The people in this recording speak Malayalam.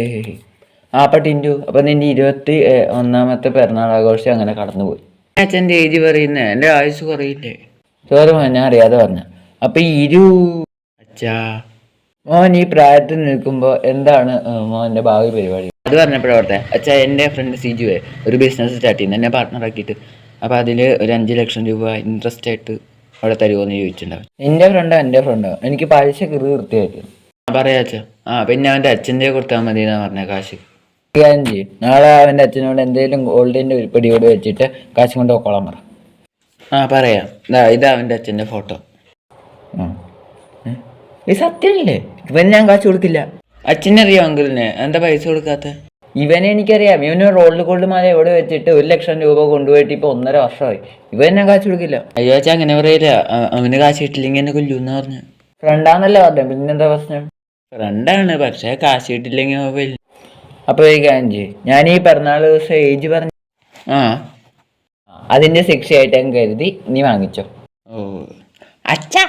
ഏയ് ആ അപ്പൊ ടിൻറ്റു അപ്പൊ നിന്റെ 21ാമത്തെ പിറന്നാൾ ആഘോഷം അങ്ങനെ കടന്നുപോയി. അച്ഛൻ്റെ ഏജ് പറയുന്നേ എൻ്റെ ആയുസ് കുറയില്ലേ? സോറി മോൻ, ഞാൻ അറിയാതെ പറഞ്ഞ. അപ്പൊ അച്ഛാ മോൻ ഈ പ്രായത്തിൽ നിൽക്കുമ്പോൾ എന്താണ് മോൻ്റെ ഭാവി പരിപാടി? അത് പറഞ്ഞപ്പോഴത്തെ അച്ഛാ, എൻ്റെ ഫ്രണ്ട് സിജുവേ ഒരു ബിസിനസ് സ്റ്റാർട്ട് ചെയ്യുന്നത് എന്നെ പാർട്ട്ണറാക്കിയിട്ട്. അപ്പോൾ അതിൽ ഒരു 5 ലക്ഷം രൂപ ഇൻട്രസ്റ്റ് ആയിട്ട് അവിടെ തരുമോയെന്ന് ചോദിച്ചിട്ടുണ്ടാവും. എൻ്റെ ഫ്രണ്ടോ എനിക്ക് പലിശ കൃത്യമായിട്ട് പറയാ അച്ഛാ. പിന്നെ അവൻ്റെ അച്ഛൻ്റെ കൊടുത്താൽ മതി എന്നാ പറഞ്ഞ കാശ്. കാര്യം ചെയ്യും, നാളെ അവൻ്റെ അച്ഛനോട് എന്തെങ്കിലും ഗോൾഡിൻ്റെ ഉരുപ്പടി കൂടെ വെച്ചിട്ട് കാശ് കൊണ്ട് പോക്കോളാൻ പറ. പറയാം. ഇതാ അവൻ്റെ അച്ഛൻ്റെ ഫോട്ടോ. ഇത് സത്യമില്ലേ? ഇവന് ഞാൻ കാശ് കൊടുക്കില്ല. അച്ഛനറിയാം അങ്കിളിനെ, എന്താ പൈസ കൊടുക്കാത്ത? ഇവനെ എനിക്കറിയാം. ഇവന് റോൾഡ് ഗോൾഡ് മാല എവിടെ വെച്ചിട്ട് 1 ലക്ഷം രൂപ കൊണ്ടുപോയിട്ട് ഇപ്പൊ 1.5 വർഷമായി. ഇവൻ ഞാൻ കാശ് കൊടുക്കില്ല. അയ്യോ അച്ഛാ, അങ്ങനെ പറയില്ല. അവന് കാശ് കിട്ടില്ലെങ്കിൽ എന്നെ കൊല്ലൂന്ന് പറഞ്ഞു. ഫ്രണ്ടാന്നല്ലേ പറഞ്ഞ, പിന്നെന്താ പ്രശ്നം? ഫ്രണ്ടാണ്, പക്ഷെ കാശ് കിട്ടില്ലെങ്കിൽ മൊബൈൽ. അപ്പൊ ഈ കാര്യം ചെയ്യും, ഞാൻ ഈ പിറന്നാൾ ദിവസം ഏജ് പറഞ്ഞു അതിന്റെ ശിക്ഷയായിട്ട് ഞാൻ കരുതി നീ വാങ്ങിച്ചോ. ഓ അച്ഛാ.